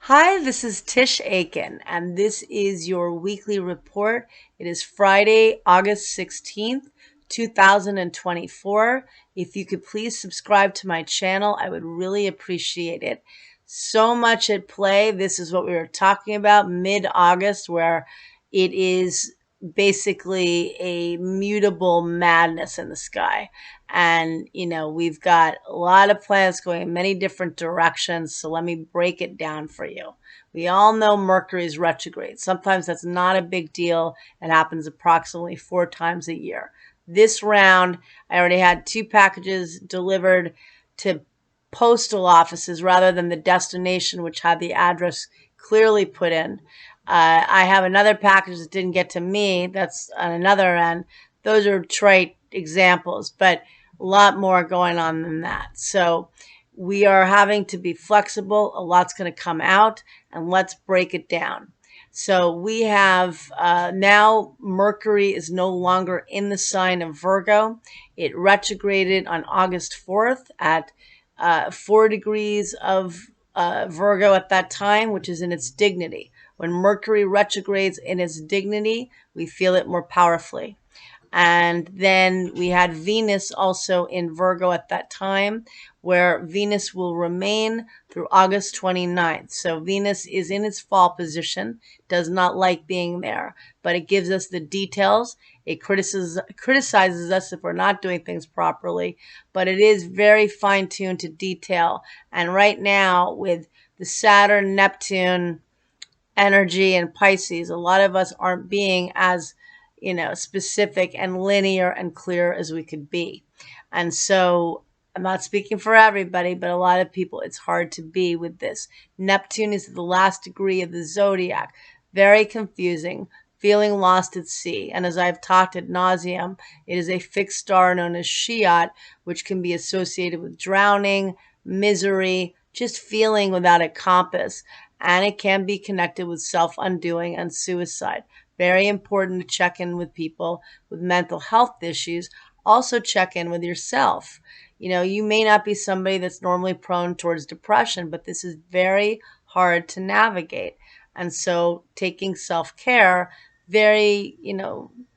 Hi, this is Tisch Aitken, and this is your weekly report. It is Friday, August 16th, 2024. If you could please subscribe to my channel, I would really appreciate it. So much at play. This is what we were talking about mid-August, where it is basically a mutable madness in the sky. And, we've got a lot of planets going in many different directions. So let me break it down for you. We all know Mercury is retrograde. Sometimes that's not a big deal. It happens approximately 4 times a year. This round, I already had 2 packages delivered to postal offices rather than the destination, which had the address clearly put in. I have another package that didn't get to me. That's on another end. Those are trite examples, but a lot more going on than that. So we are having to be flexible. A lot's going to come out, and let's break it down. So we have now Mercury is no longer in the sign of Virgo. It retrograded on August 4th at 4 degrees of Virgo at that time, which is in its dignity. When Mercury retrogrades in its dignity, we feel it more powerfully. And then we had Venus also in Virgo at that time, where Venus will remain through August 29th. So Venus is in its fall position, does not like being there, but it gives us the details. It criticizes us if we're not doing things properly, but it is very fine-tuned to detail. And right now, with the Saturn, Neptune energy and Pisces, a lot of us aren't being as specific and linear and clear as we could be. And so I'm not speaking for everybody, but a lot of people, it's hard to be with this. Neptune is the last degree of the zodiac. Very confusing, feeling lost at sea. And as I've talked ad nauseum, it is a fixed star known as Shiat, which can be associated with drowning, misery, just feeling without a compass. And it can be connected with self-undoing and suicide. Very important to check in with people with mental health issues. Also check in with yourself. You may not be somebody that's normally prone towards depression, but this is very hard to navigate. And so taking self-care, very,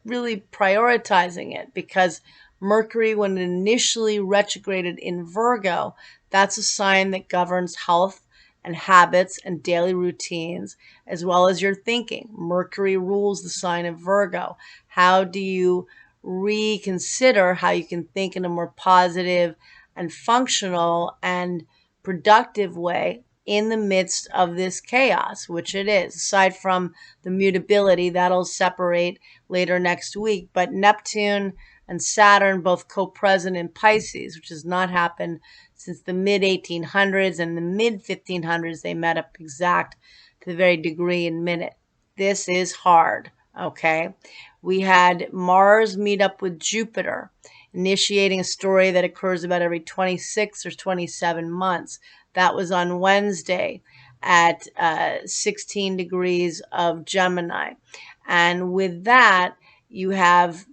really prioritizing it, because Mercury, when it initially retrograded in Virgo, that's a sign that governs health and habits and daily routines, as well as your thinking. Mercury rules the sign of Virgo. How do you reconsider how you can think in a more positive and functional and productive way in the midst of this chaos, which it is? Aside from the mutability, that'll separate later next week. But Neptune and Saturn both co-present in Pisces, which has not happened since the mid 1800s, and the mid 1500s they met up exact to the very degree and minute. This is hard, okay? We had Mars meet up with Jupiter, initiating a story that occurs about every 26 or 27 months. That was on Wednesday at 16 degrees of Gemini. And with that,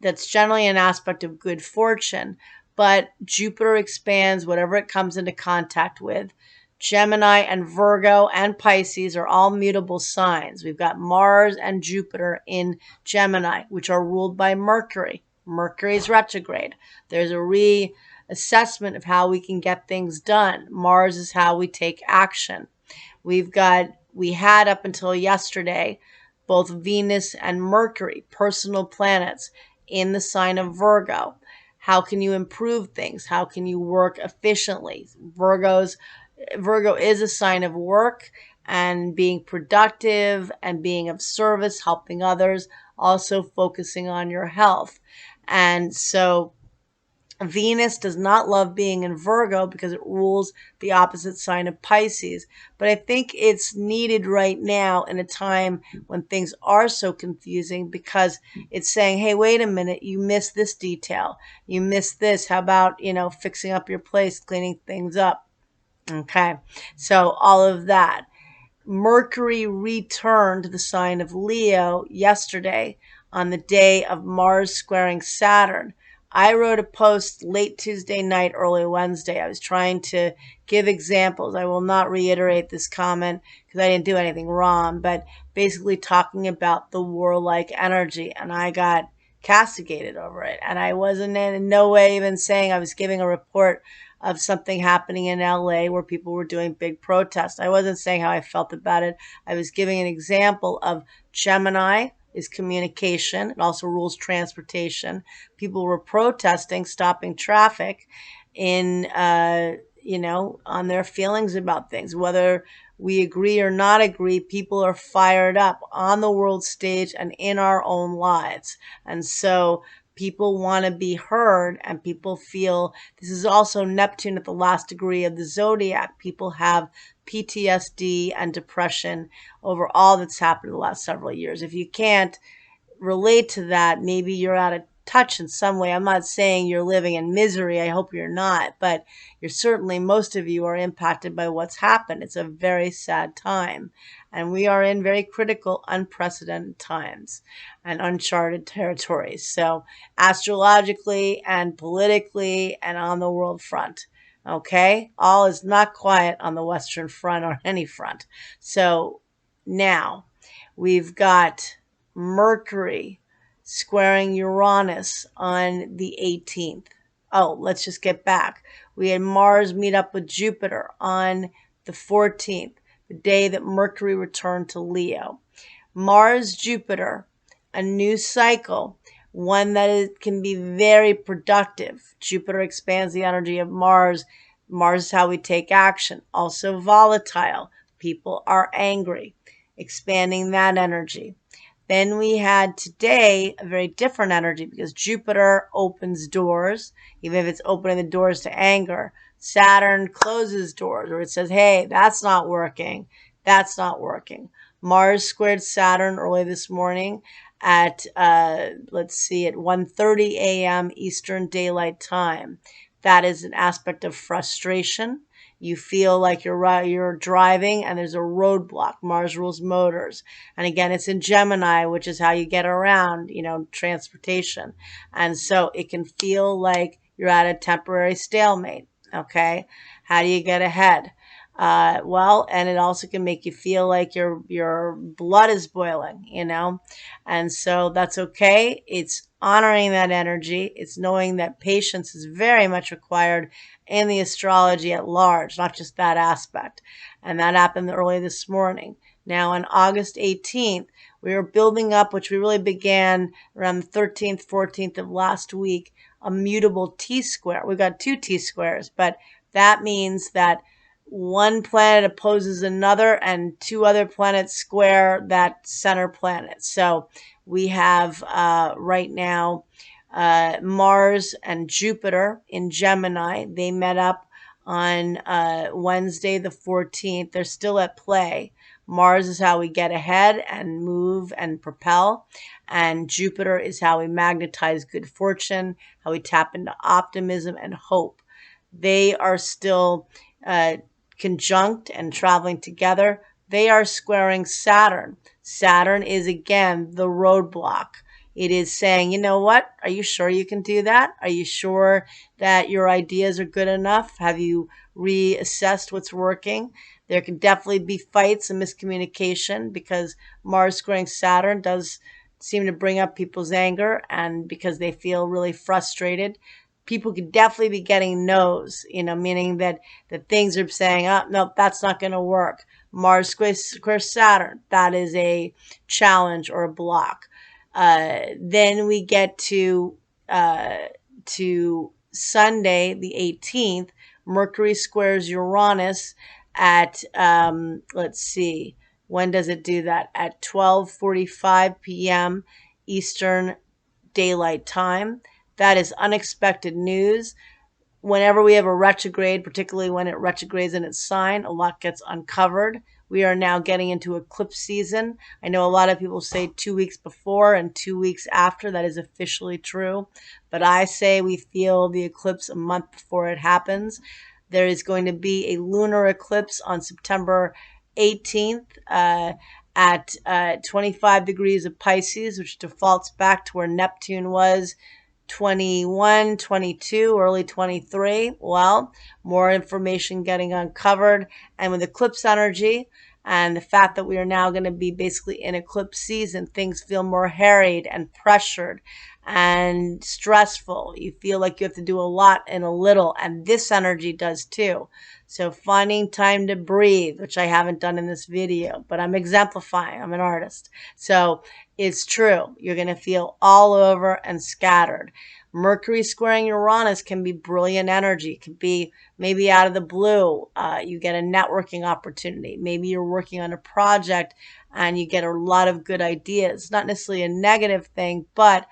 that's generally an aspect of good fortune, but Jupiter expands whatever it comes into contact with. Gemini and Virgo and Pisces are all mutable signs. We've got Mars and Jupiter in Gemini, which are ruled by Mercury. Mercury is retrograde. There's a reassessment of how we can get things done. Mars is how we take action. We had up until yesterday both Venus and Mercury, personal planets, in the sign of Virgo. How can you improve things? How can you work efficiently? Virgo is a sign of work and being productive and being of service, helping others, also focusing on your health. And so Venus does not love being in Virgo because it rules the opposite sign of Pisces. But I think it's needed right now in a time when things are so confusing, because it's saying, hey, wait a minute, you missed this detail. You missed this. How about, fixing up your place, cleaning things up? Okay. So all of that. Mercury returned to the sign of Leo yesterday on the day of Mars squaring Saturn. I wrote a post late Tuesday night, early Wednesday. I was trying to give examples. I will not reiterate this comment because I didn't do anything wrong, but basically talking about the warlike energy, and I got castigated over it. And I wasn't in no way even saying I was giving a report of something happening in LA where people were doing big protests. I wasn't saying how I felt about it. I was giving an example of Gemini is communication. It also rules transportation. People were protesting, stopping traffic in, on their feelings about things. Whether we agree or not agree, people are fired up on the world stage and in our own lives. And so people want to be heard, and people feel this is also Neptune at the last degree of the zodiac. People have PTSD and depression over all that's happened in the last several years. If you can't relate to that, maybe you're out of touch in some way. I'm not saying you're living in misery. I hope you're not, but you're certainly, most of you are impacted by what's happened. It's a very sad time. And we are in very critical, unprecedented times and uncharted territories. So astrologically and politically and on the world front. Okay? All is not quiet on the Western front or any front. So now we've got Mercury squaring Uranus on the 18th. Oh, let's just get back. We had Mars meet up with Jupiter on the 14th, the day that Mercury returned to Leo. Mars, Jupiter, a new cycle, one that can be very productive. Jupiter expands the energy of Mars. Mars is how we take action. Also volatile. People are angry, expanding that energy. Then we had today a very different energy because Jupiter opens doors, even if it's opening the doors to anger. Saturn closes doors, or it says, hey, that's not working. That's not working. Mars squared Saturn early this morning at, let's see, at 1:30 a.m. Eastern Daylight Time. That is an aspect of frustration. You feel like you're driving and there's a roadblock. Mars rules motors. And again, it's in Gemini, which is how you get around, transportation. And so it can feel like you're at a temporary stalemate. Okay. How do you get ahead? And it also can make you feel like your blood is boiling, and so that's okay. It's honoring that energy. It's knowing that patience is very much required in the astrology at large, not just that aspect. And that happened early this morning. Now on August 18th, we were building up, which we really began around the 13th, 14th of last week, a mutable T-square. We've got two T-squares, but that means that one planet opposes another and two other planets square that center planet. So we have right now Mars and Jupiter in Gemini. They met up on Wednesday the 14th. They're still at play. Mars is how we get ahead and move and propel. And Jupiter is how we magnetize good fortune, how we tap into optimism and hope. They are still conjunct and traveling together. They are squaring Saturn. Saturn is, again, the roadblock. It is saying, you know what? Are you sure you can do that? Are you sure that your ideas are good enough? Have you reassessed what's working? There can definitely be fights and miscommunication because Mars squaring Saturn does seem to bring up people's anger, and because they feel really frustrated. People could definitely be getting no's, meaning that things are saying, oh, no, that's not going to work. Mars square Saturn, that is a challenge or a block. Then we get to Sunday, the 18th, Mercury squares Uranus at, let's see, when does it do that? At 12:45 p.m. Eastern Daylight Time. That is unexpected news. Whenever we have a retrograde, particularly when it retrogrades in its sign, a lot gets uncovered. We are now getting into eclipse season. I know a lot of people say 2 weeks before and 2 weeks after. That is officially true. But I say we feel the eclipse a month before it happens. There is going to be a lunar eclipse on September 18th at 25 degrees of Pisces, which defaults back to where Neptune was 21, 22, early 23. Well, more information getting uncovered. And with eclipse energy and the fact that we are now going to be basically in eclipse season, things feel more harried and pressured and stressful. You feel like you have to do a lot in a little, and this energy does too. So finding time to breathe, which I haven't done in this video, but I'm exemplifying. I'm an artist. So it's true. You're going to feel all over and scattered. Mercury squaring Uranus can be brilliant energy. It can be maybe out of the blue. You get a networking opportunity. Maybe you're working on a project and you get a lot of good ideas. Not necessarily a negative thing, but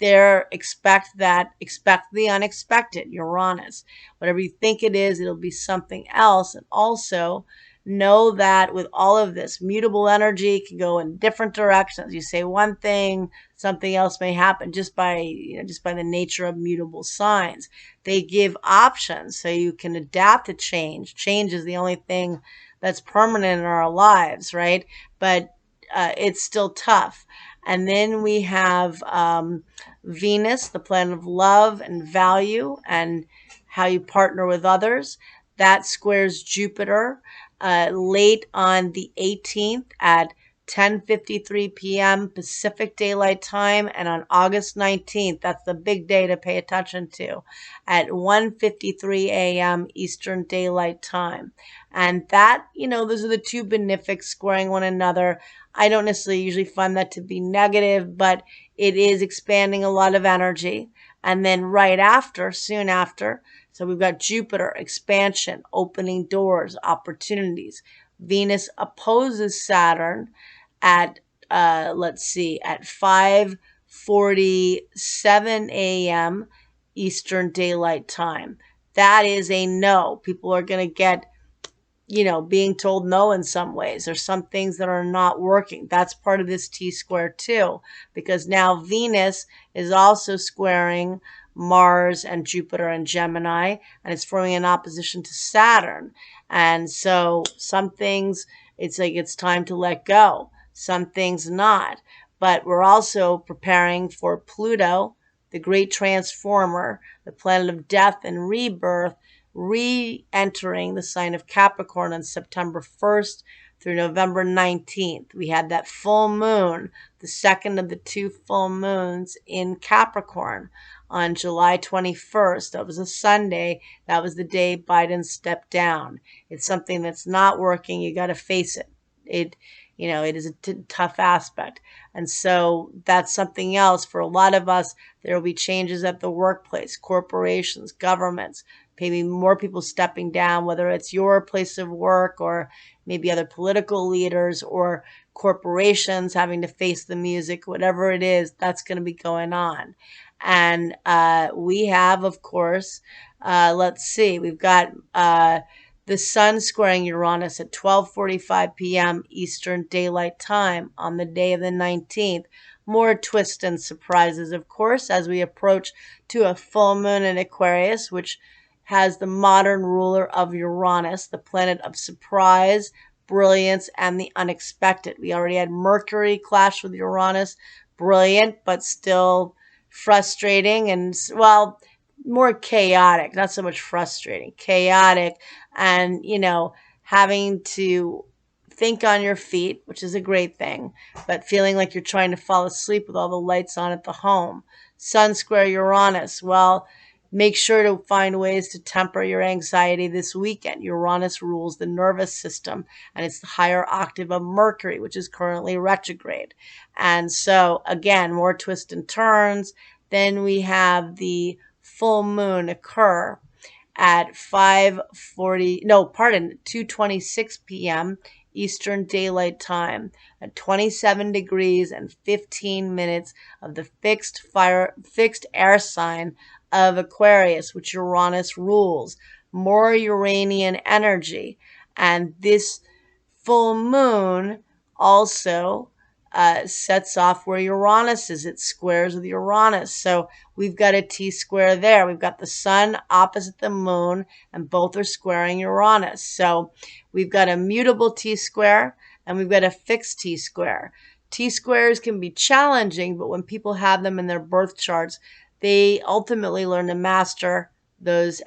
expect the unexpected, Uranus. Whatever you think it is, it'll be something else. And also know that with all of this, mutable energy can go in different directions. You say one thing, something else may happen just by the nature of mutable signs. They give options so you can adapt to change. Change is the only thing that's permanent in our lives, right? But it's still tough. And then we have Venus, the planet of love and value and how you partner with others. That squares Jupiter late on the 18th at 10:53 p.m. Pacific Daylight Time, and on August 19th, that's the big day to pay attention to, at 1:53 a.m. Eastern Daylight Time. And that, those are the two benefics squaring one another. I don't necessarily usually find that to be negative, but it is expanding a lot of energy. And then right after, soon after, so we've got Jupiter, expansion, opening doors, opportunities. Venus opposes Saturn at, at 5:47 a.m. Eastern Daylight Time. That is a no. People are going to get being told no in some ways. There's some things that are not working. That's part of this T-square too, because now Venus is also squaring Mars and Jupiter and Gemini, and it's forming an opposition to Saturn. And so some things, it's like it's time to let go. Some things not. But we're also preparing for Pluto, the great transformer, the planet of death and rebirth, re-entering the sign of Capricorn on September 1st through November 19th. We had that full moon, the second of the two full moons in Capricorn on July 21st. That was a Sunday. That was the day Biden stepped down. It's something that's not working. You got to face it. It is a tough aspect. And so that's something else for a lot of us. There will be changes at the workplace, corporations, governments, maybe more people stepping down, whether it's your place of work or maybe other political leaders or corporations having to face the music, whatever it is, that's going to be going on. And we have, of course, we've got the sun squaring Uranus at 12:45 p.m. Eastern Daylight Time on the day of the 19th. More twists and surprises, of course, as we approach to a full moon in Aquarius, which has the modern ruler of Uranus, the planet of surprise, brilliance, and the unexpected. We already had Mercury clash with Uranus. Brilliant, but still frustrating and, well, more chaotic, not so much frustrating, chaotic, and, having to think on your feet, which is a great thing, but feeling like you're trying to fall asleep with all the lights on at the home. Sun square Uranus. Well, make sure to find ways to temper your anxiety this weekend. Uranus rules the nervous system, and it's the higher octave of Mercury, which is currently retrograde. And so, again, more twists and turns. Then we have the full moon occur at 2:26 p.m. Eastern Daylight Time at 27 degrees and 15 minutes of the fixed air sign of Aquarius, which Uranus rules. More Uranian energy. And this full moon also sets off where Uranus is. It squares with Uranus. So we've got a T-square there. We've got the sun opposite the moon, and both are squaring Uranus. So we've got a mutable T-square, and we've got a fixed T-square. T-squares can be challenging, but when people have them in their birth charts, they ultimately learn to master that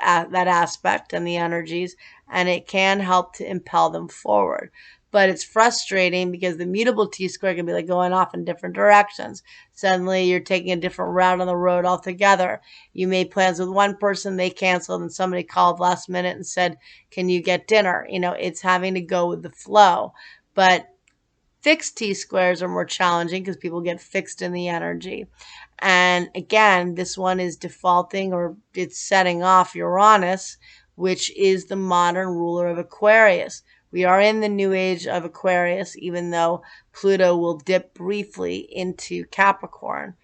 aspect and the energies, and it can help to impel them forward. But it's frustrating because the mutable T-square can be like going off in different directions. Suddenly you're taking a different route on the road altogether. You made plans with one person, they canceled, and somebody called last minute and said, can you get dinner? It's having to go with the flow. But fixed T-squares are more challenging because people get fixed in the energy. And again, this one is defaulting, or it's setting off Uranus, which is the modern ruler of Aquarius. We are in the new age of Aquarius, even though Pluto will dip briefly into Capricorn.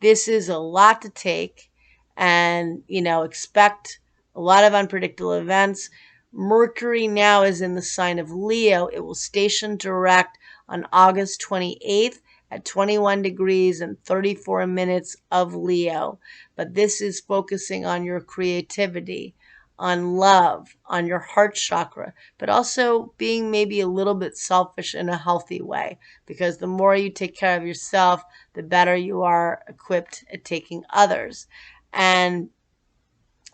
This is a lot to take, and, expect a lot of unpredictable events. Mercury now is in the sign of Leo. It will station direct on August 28th at 21 degrees and 34 minutes of Leo. But this is focusing on your creativity, on love, on your heart chakra, but also being maybe a little bit selfish in a healthy way, because the more you take care of yourself, the better you are equipped at taking others. And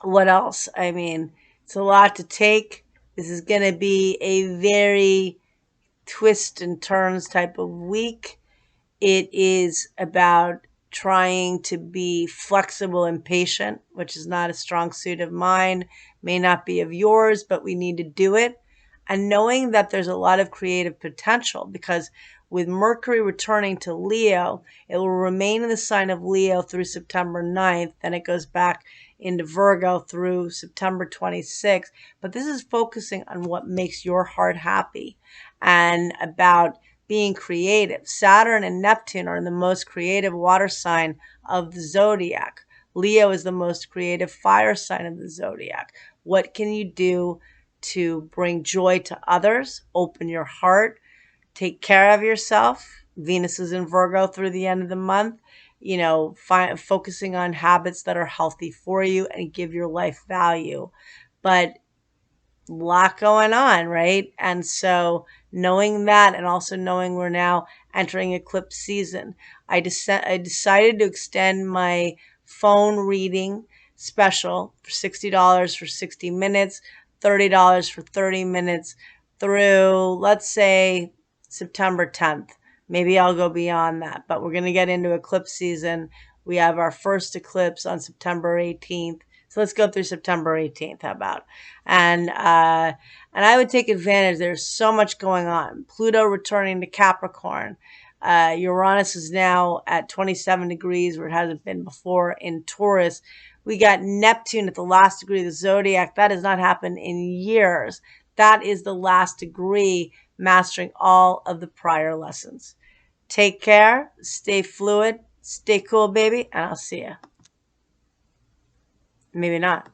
what else? I mean, it's a lot to take. This is going to be a very twist and turns type of week. It is about trying to be flexible and patient, which is not a strong suit of mine, may not be of yours, but we need to do it. And knowing that there's a lot of creative potential, because with Mercury returning to Leo, it will remain in the sign of Leo through September 9th. Then it goes back into Virgo through September 26th. But this is focusing on what makes your heart happy and about being creative. Saturn and Neptune are the most creative water sign of the zodiac. Leo is the most creative fire sign of the zodiac. What can you do to bring joy to others? Open your heart. Take care of yourself. Venus is in Virgo through the end of the month. Focusing on habits that are healthy for you and give your life value. But lot going on, right? And so knowing that, and also knowing we're now entering eclipse season, I decided to extend my phone reading special for $60 for 60 minutes, $30 for 30 minutes through, let's say, September 10th. Maybe I'll go beyond that, but we're going to get into eclipse season. We have our first eclipse on September 18th. So let's go through September 18th. How about? And I would take advantage. There's so much going on. Pluto returning to Capricorn. Uranus is now at 27 degrees where it hasn't been before in Taurus. We got Neptune at the last degree of the zodiac. That has not happened in years. That is the last degree, mastering all of the prior lessons. Take care. Stay fluid. Stay cool, baby. And I'll see you. Maybe not.